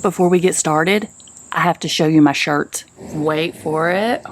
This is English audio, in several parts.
Before we get started, I have to show you my shirt. Wait for it.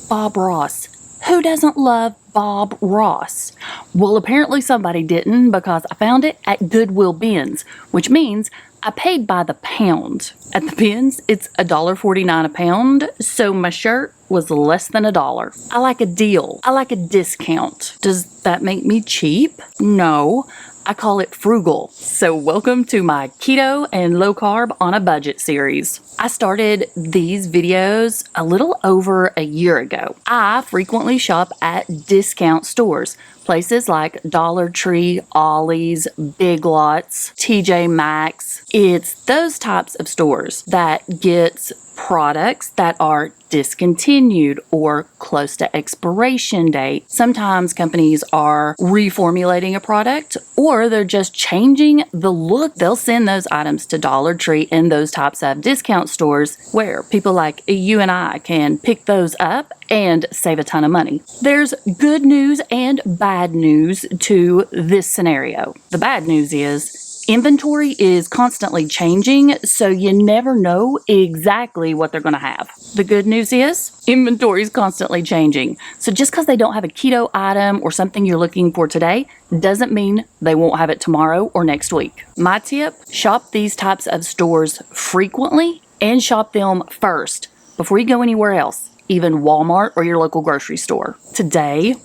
Bob Ross. Who doesn't love Bob Ross? Well, apparently somebody didn't, because I found it at Goodwill bins, which means I paid by the pound. At the bins, it's $1.49 a pound, so my shirt was less than $1. I like a deal. I like a discount. Does that make me cheap? No. I call it frugal. So welcome to my keto and low carb on a budget series. I started these videos a little over a year ago. I frequently shop at discount stores, places like Dollar Tree, Ollie's, Big Lots, TJ Maxx. It's those types of stores that gets products that are discontinued or close to expiration date. Sometimes companies are reformulating a product, or they're just changing the look. They'll send those items to Dollar Tree and those types of discount stores where people like you and I can pick those up and save a ton of money. There's good news and bad news to this scenario. The bad news is inventory is constantly changing, so you never know exactly what they're going to have. The good news is inventory is constantly changing. So just because they don't have a keto item or something you're looking for today doesn't mean they won't have it tomorrow or next week. My tip, shop these types of stores frequently and shop them first before you go anywhere else, even Walmart or your local grocery store. Today,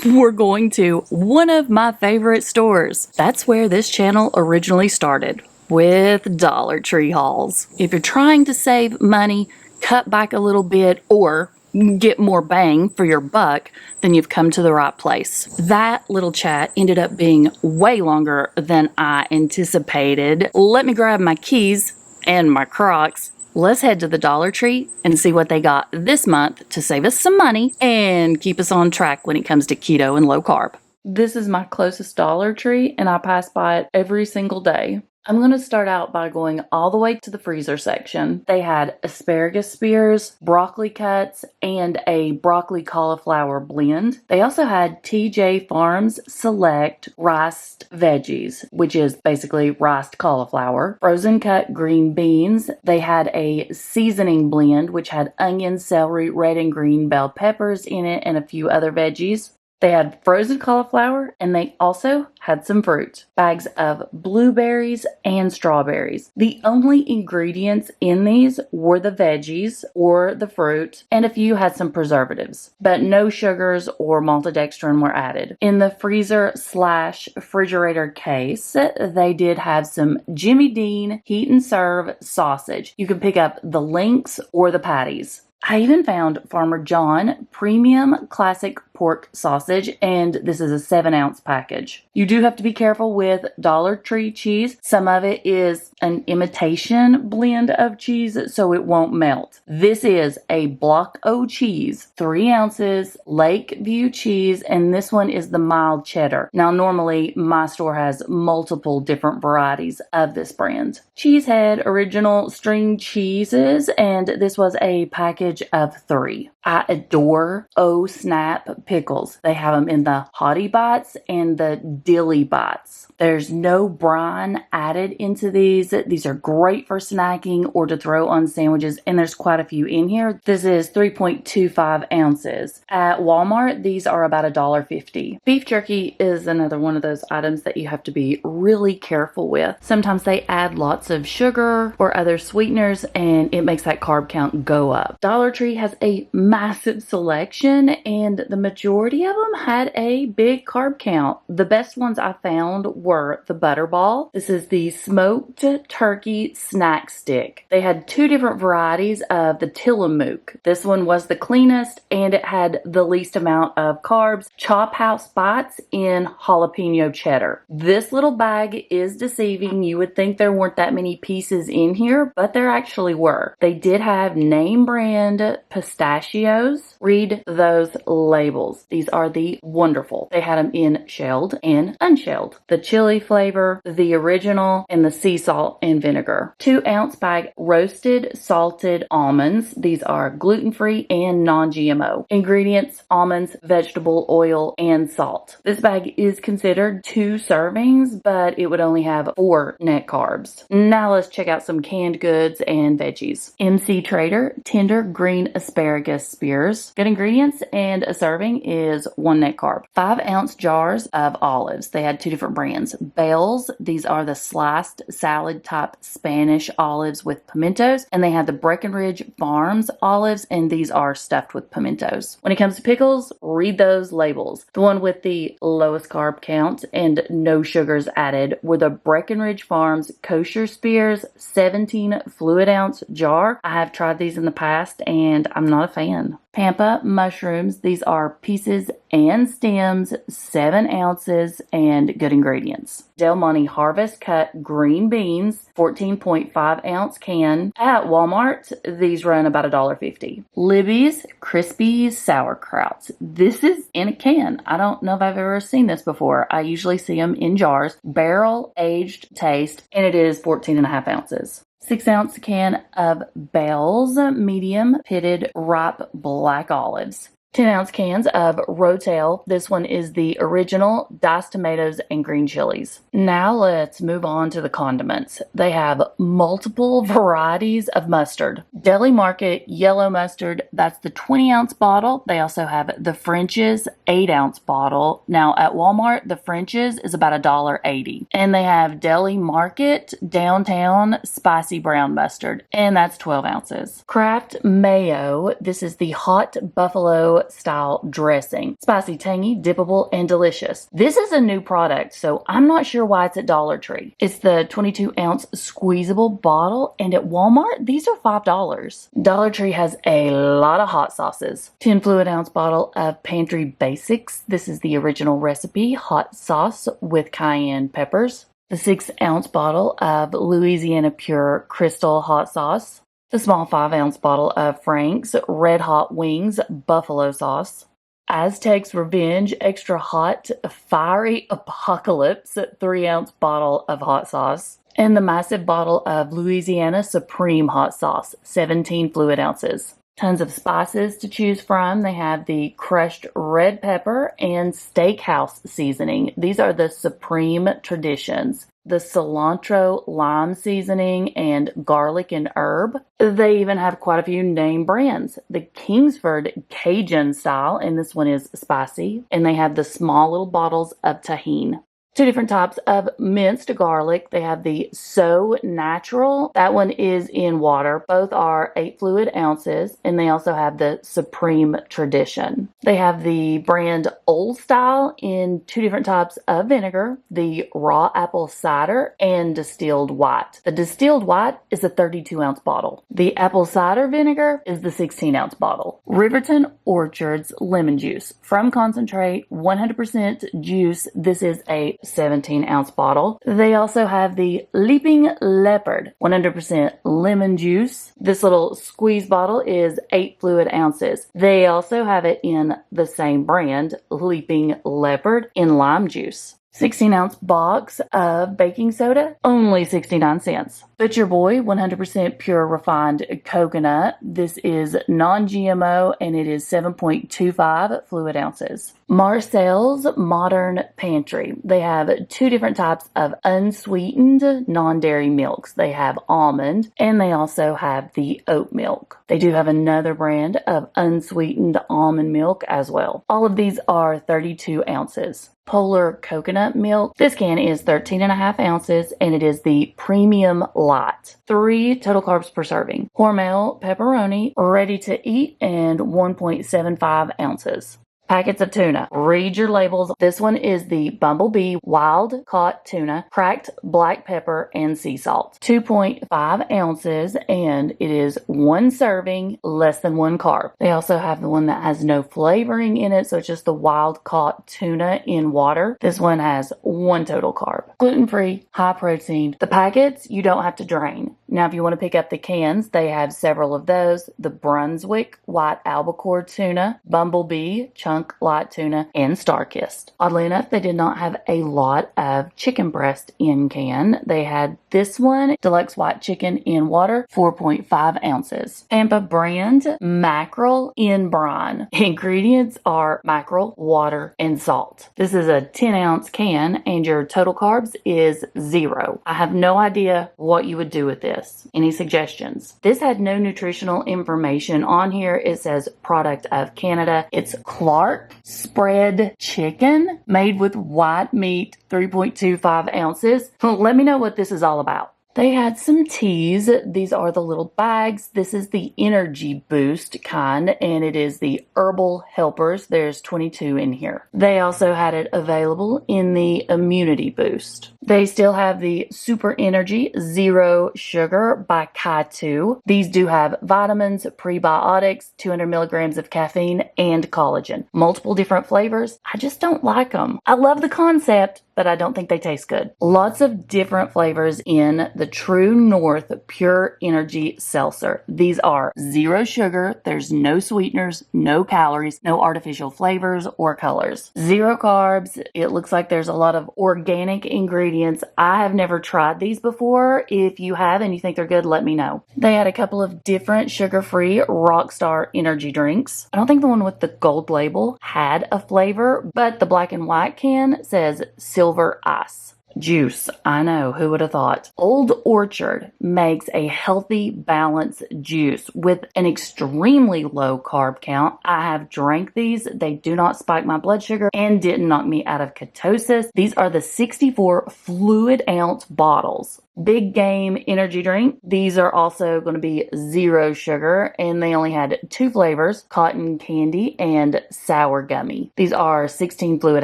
we're going to one of my favorite stores. That's where this channel originally started, with Dollar Tree hauls. If you're trying to save money, cut back a little bit, or get more bang for your buck, then you've come to the right place. That little chat ended up being way longer than I anticipated. Let me grab my keys and my Crocs. Let's head to the Dollar Tree and see what they got this month to save us some money and keep us on track when it comes to keto and low carb. This is my closest Dollar Tree, and I pass by it every single day. I'm going to start out by going all the way to the freezer section. They had asparagus spears, broccoli cuts, and a broccoli cauliflower blend. They also had TJ Farms Select Riced Veggies, which is basically riced cauliflower, frozen cut green beans. They had a seasoning blend, which had onion, celery, red and green bell peppers in it, and a few other veggies. They had frozen cauliflower, and they also had some fruit. Bags of blueberries and strawberries. The only ingredients in these were the veggies or the fruit, and a few had some preservatives, but no sugars or maltodextrin were added. In the freezer/refrigerator case, they did have some Jimmy Dean heat and serve sausage. You can pick up the links or the patties. I even found Farmer John Premium Classic Pork Sausage, and this is a 7-ounce package. You do have to be careful with Dollar Tree cheese. Some of it is an imitation blend of cheese, so it won't melt. This is a Block O cheese, 3 ounces, Lakeview cheese, and this one is the mild cheddar. Now, normally my store has multiple different varieties of this brand. Cheesehead Original String Cheeses, and this was a package of 3. I adore Oh Snap pickles. They have them in the Hottie Bites and the Dilly Bites. There's no brine added into these. These are great for snacking or to throw on sandwiches, and there's quite a few in here. This is 3.25 ounces. At Walmart, these are about $1.50. Beef jerky is another one of those items that you have to be really careful with. Sometimes they add lots of sugar or other sweeteners, and it makes that carb count go up. Dollar Tree has a massive selection, and the majority of them had a big carb count. The best ones I found were the Butterball. This is the smoked turkey snack stick. They had 2 different varieties of the Tillamook. This one was the cleanest, and it had the least amount of carbs. Chop House Bites in jalapeno cheddar. This little bag is deceiving. You would think there weren't that many pieces in here, but there actually were. They did have name brand pistachio videos, read those labels. These are the wonderful. They had them in shelled and unshelled. The chili flavor, the original, and the sea salt and vinegar. 2-ounce bag roasted salted almonds. These are gluten-free and non-GMO. Ingredients: almonds, vegetable oil, and salt. This bag is considered 2 servings, but it would only have 4 net carbs. Now let's check out some canned goods and veggies. MC Trader tender green asparagus spears. Good ingredients, and a serving is 1 net carb. 5-ounce jars of olives. They had 2 different brands. Bales, these are the sliced salad type Spanish olives with pimentos, and they have the Breckenridge Farms olives, and these are stuffed with pimentos. When it comes to pickles, read those labels. The one with the lowest carb count and no sugars added were the Breckenridge Farms kosher spears 17 fluid ounce jar. I have tried these in the past and I'm not a fan. Pampa mushrooms. These are pieces and stems, 7 ounces, and good ingredients. Del Monte Harvest Cut green beans, 14.5 ounce can. At Walmart, these run about $1.50. Libby's crispy sauerkraut. This is in a can. I don't know if I've ever seen this before. I usually see them in jars. Barrel aged taste, and it is 14.5 ounces. 6-ounce can of Bell's medium pitted ripe black olives. 10-ounce cans of Rotel. This one is the original, diced tomatoes and green chilies. Now let's move on to the condiments. They have multiple varieties of mustard. Deli Market yellow mustard, that's the 20-ounce bottle. They also have the French's 8-ounce bottle. Now at Walmart, the French's is about $1.80. And they have Deli Market downtown spicy brown mustard, and that's 12 ounces. Kraft mayo, this is the hot buffalo style dressing. Spicy, tangy, dippable, and delicious. This is a new product, so I'm not sure why it's at Dollar Tree. It's the 22-ounce squeezable bottle, and at Walmart, these are $5. Dollar Tree has a lot of hot sauces. 10 fluid ounce bottle of Pantry Basics. This is the original recipe, hot sauce with cayenne peppers. The 6-ounce bottle of Louisiana Pure Crystal hot sauce. The small 5-ounce bottle of Frank's Red Hot Wings buffalo sauce. Aztec's Revenge extra hot fiery apocalypse 3-ounce bottle of hot sauce. And the massive bottle of Louisiana Supreme hot sauce, 17 fluid ounces. Tons of spices to choose from. They have the crushed red pepper and steakhouse seasoning. These are the Supreme Traditions. The cilantro lime seasoning and garlic and herb. They even have quite a few name brands. The Kingsford Cajun style, and this one is spicy. And they have the small little bottles of tahini. 2 different types of minced garlic. They have the So Natural. That one is in water. Both are 8 fluid ounces. And they also have the Supreme Tradition. They have the brand Old Style in 2 different types of vinegar. The raw apple cider and distilled white. The distilled white is a 32-ounce bottle. The apple cider vinegar is the 16-ounce bottle. Riverton Orchards lemon juice. From concentrate, 100% juice. This is a 17-ounce bottle. They also have the Leaping Leopard 100% lemon juice. This little squeeze bottle is 8 fluid ounces. They also have it in the same brand, Leaping Leopard, in lime juice. 16-ounce box of baking soda, only 69 cents. Butcher Boy 100% pure refined coconut. This is non-GMO and it is 7.25 fluid ounces. Marcel's Modern Pantry. They have 2 different types of unsweetened non-dairy milks. They have almond and they also have the oat milk. They do have another brand of unsweetened almond milk as well. All of these are 32 ounces. Polar coconut milk. This can is 13.5 ounces and it is the premium light. 3 total carbs per serving. Hormel pepperoni, ready to eat, and 1.75 ounces. Packets of tuna. Read your labels. This one is the Bumblebee Wild Caught Tuna, cracked black pepper and sea salt. 2.5 ounces and it is 1 serving, less than 1 carb. They also have the one that has no flavoring in it, so it's just the wild caught tuna in water. This one has 1 total carb. Gluten-free, high protein. The packets you don't have to drain. Now, if you want to pick up the cans, they have several of those. The Brunswick White Albacore Tuna, Bumblebee Chunk Light Tuna, and Starkist. Oddly enough, they did not have a lot of chicken breast in can. They had this one, Deluxe White Chicken in Water, 4.5 ounces. Tampa brand mackerel in brine. Ingredients are mackerel, water, and salt. This is a 10-ounce can, and your total carbs is 0. I have no idea what you would do with this. Any suggestions? This had no nutritional information on here. It says product of Canada. It's Clark spread chicken made with white meat, 3.25 ounces. Let me know what this is all about. They had some teas. These are the little bags. This is the Energy Boost kind, and it is the Herbal Helpers. There's 22 in here. They also had it available in the Immunity Boost. They still have the Super Energy Zero Sugar by Kai2. These do have vitamins, prebiotics, 200 milligrams of caffeine, and collagen. Multiple different flavors. I just don't like them. I love the concept, but I don't think they taste good. Lots of different flavors in the True North Pure Energy Seltzer. These are 0 sugar, there's no sweeteners, no calories, no artificial flavors or colors. 0 carbs. It looks like there's a lot of organic ingredients. I have never tried these before. If you have and you think they're good, let me know. They had a couple of different sugar-free Rockstar energy drinks. I don't think the one with the gold label had a flavor, but the black and white can says Silver Ice. Juice. I know, who would have thought? Old Orchard makes a healthy, balanced juice with an extremely low carb count. I have drank these. They do not spike my blood sugar and didn't knock me out of ketosis. These are the 64 fluid ounce bottles. Big Game energy drink. These are also going to be 0 sugar, and they only had 2 flavors, cotton candy and sour gummy. These are 16 fluid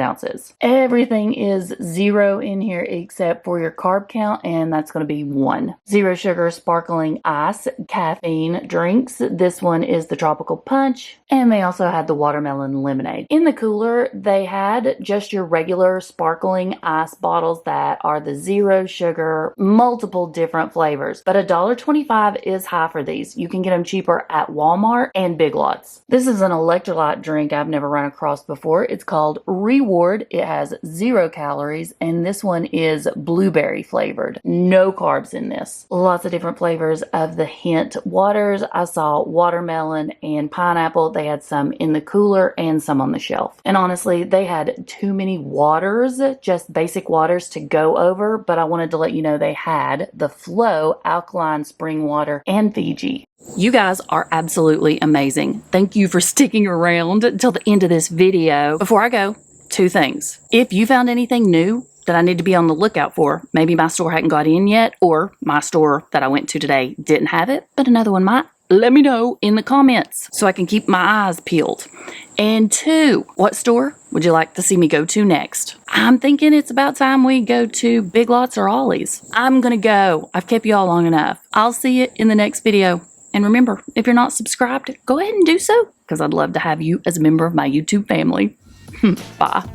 ounces. Everything is 0 in here except for your carb count, and that's going to be 1. 0 sugar sparkling ice caffeine drinks. This one is the Tropical Punch, and they also had the watermelon lemonade. In the cooler, they had just your regular sparkling ice bottles that are the 0 sugar, multiple different flavors, but $1.25 is high for these. You can get them cheaper at Walmart and Big Lots. This is an electrolyte drink I've never run across before. It's called Reward. It has 0 calories, and this one is blueberry flavored. No carbs in this. Lots of different flavors of the Hint waters. I saw watermelon and pineapple. They had some in the cooler and some on the shelf. And honestly, they had too many waters, just basic waters to go over, but I wanted to let you know they had the Flow alkaline spring water and Fiji. You guys are absolutely amazing. Thank you for sticking around until the end of this video. Before I go, 2 things. If you found anything new that I need to be on the lookout for, maybe my store hadn't got in yet, or my store that I went to today didn't have it, but another one might, let me know in the comments so I can keep my eyes peeled. And 2, what store would you like to see me go to next? I'm thinking it's about time we go to Big Lots or Ollie's. I'm gonna go. I've kept you all long enough. I'll see you in the next video. And remember, if you're not subscribed, go ahead and do so, because I'd love to have you as a member of my YouTube family. Bye.